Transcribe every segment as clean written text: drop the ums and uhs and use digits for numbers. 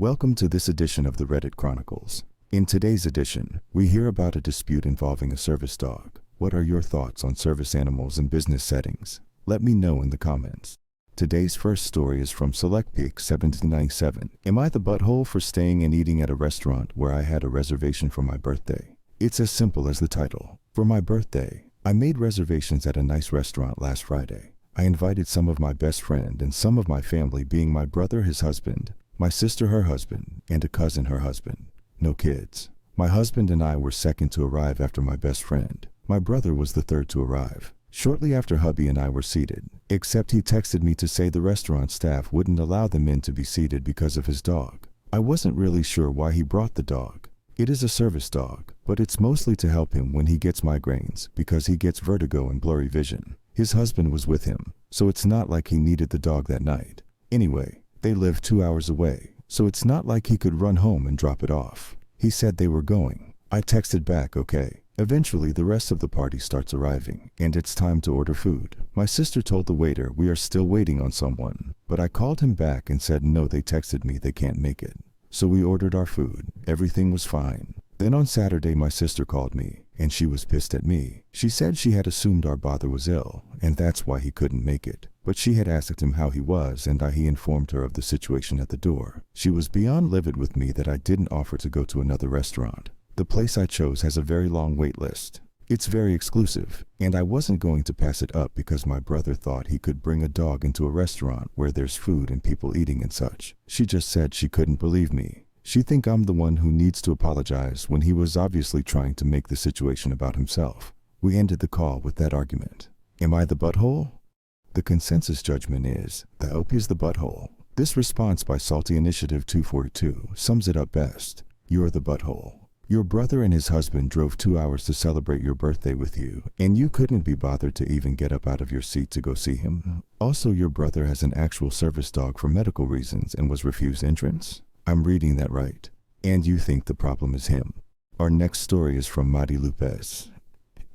Welcome to this edition of the Reddit Chronicles. In today's edition, we hear about a dispute involving a service dog. What are your thoughts on service animals in business settings? Let me know in the comments. Today's first story is from SelectPeak 1797. Am I the butthole for staying and eating at a restaurant where I had a reservation for my birthday? It's as simple as the title. For my birthday, I made reservations at a nice restaurant last Friday. I invited some of my best friend and some of my family, being my brother, his husband, my sister, her husband, and a cousin, her husband. No kids. My husband and I were second to arrive after my best friend. My brother was the third to arrive. Shortly after, hubby and I were seated, except he texted me to say the restaurant staff wouldn't allow them in to be seated because of his dog. I wasn't really sure why he brought the dog. It is a service dog, but it's mostly to help him when he gets migraines because he gets vertigo and blurry vision. His husband was with him, so it's not like he needed the dog that night. Anyway, they live 2 hours away, so it's not like he could run home and drop it off. He said they were going. I texted back, okay. Eventually, the rest of the party starts arriving, and it's time to order food. My sister told the waiter we are still waiting on someone, but I called him back and said no, they texted me they can't make it. So we ordered our food. Everything was fine. Then on Saturday, my sister called me, and she was pissed at me. She said she had assumed our brother was ill, and that's why he couldn't make it. But she had asked him how he was, and he informed her of the situation at the door. She was beyond livid with me that I didn't offer to go to another restaurant. The place I chose has a very long wait list. It's very exclusive, and I wasn't going to pass it up because my brother thought he could bring a dog into a restaurant where there's food and people eating and such. She just said she couldn't believe me. She think I'm the one who needs to apologize when he was obviously trying to make the situation about himself. We ended the call with that argument. Am I the butthole? The consensus judgment is that OP is the butthole. This response by Salty Initiative 242 sums it up best. You're the butthole. Your brother and his husband drove 2 hours to celebrate your birthday with you, and you couldn't be bothered to even get up out of your seat to go see him. Also, your brother has an actual service dog for medical reasons and was refused entrance. I'm reading that right. And you think the problem is him. Our next story is from Madi Lupez.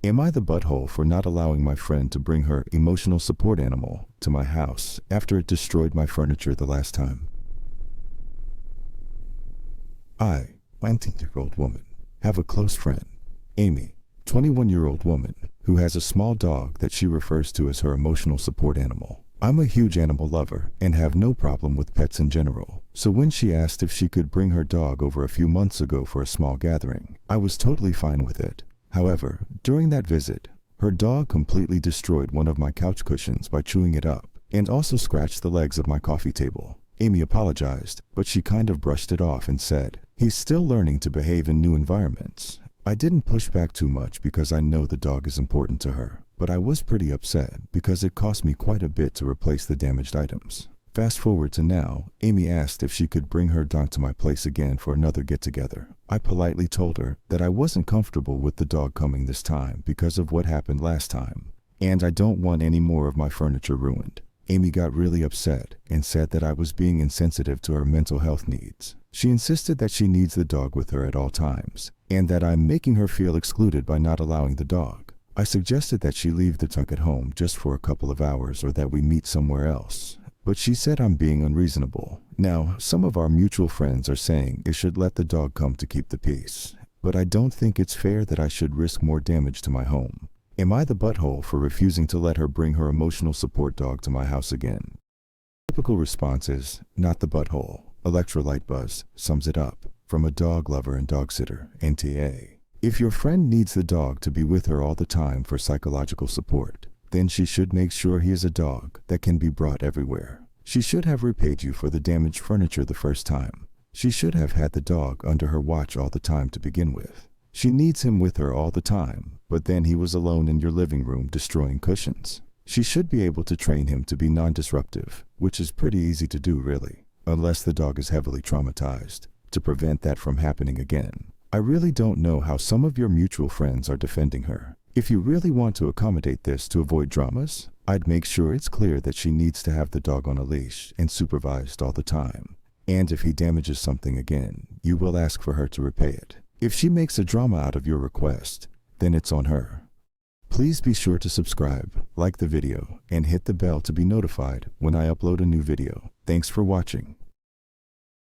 Am I the butthole for not allowing my friend to bring her emotional support animal to my house after it destroyed my furniture the last time? I, 19-year-old woman, have a close friend, Amy, 21-year-old woman, who has a small dog that she refers to as her emotional support animal. I'm a huge animal lover and have no problem with pets in general, so when she asked if she could bring her dog over a few months ago for a small gathering, I was totally fine with it. However, during that visit, her dog completely destroyed one of my couch cushions by chewing it up, and also scratched the legs of my coffee table. Amy apologized, but she kind of brushed it off and said, "He's still learning to behave in new environments." I didn't push back too much because I know the dog is important to her, but I was pretty upset because it cost me quite a bit to replace the damaged items. Fast forward to now, Amy asked if she could bring her dog to my place again for another get-together. I politely told her that I wasn't comfortable with the dog coming this time because of what happened last time, and I don't want any more of my furniture ruined. Amy got really upset and said that I was being insensitive to her mental health needs. She insisted that she needs the dog with her at all times, and that I'm making her feel excluded by not allowing the dog. I suggested that she leave the dog at home just for a couple of hours or that we meet somewhere else, but she said I'm being unreasonable. Now, some of our mutual friends are saying it should let the dog come to keep the peace, but I don't think it's fair that I should risk more damage to my home. Am I the butthole for refusing to let her bring her emotional support dog to my house again? Typical response is, not the butthole. Electrolyte Buzz sums it up, from a dog lover and dog sitter, NTA. If your friend needs the dog to be with her all the time for psychological support, then she should make sure he is a dog that can be brought everywhere. She should have repaid you for the damaged furniture the first time. She should have had the dog under her watch all the time to begin with. She needs him with her all the time, but then he was alone in your living room destroying cushions. She should be able to train him to be non-disruptive, which is pretty easy to do really, unless the dog is heavily traumatized, to prevent that from happening again. I really don't know how some of your mutual friends are defending her. If you really want to accommodate this to avoid dramas, I'd make sure it's clear that she needs to have the dog on a leash and supervised all the time. And if he damages something again, you will ask for her to repay it. If she makes a drama out of your request, then it's on her. Please be sure to subscribe, like the video, and hit the bell to be notified when I upload a new video. Thanks for watching.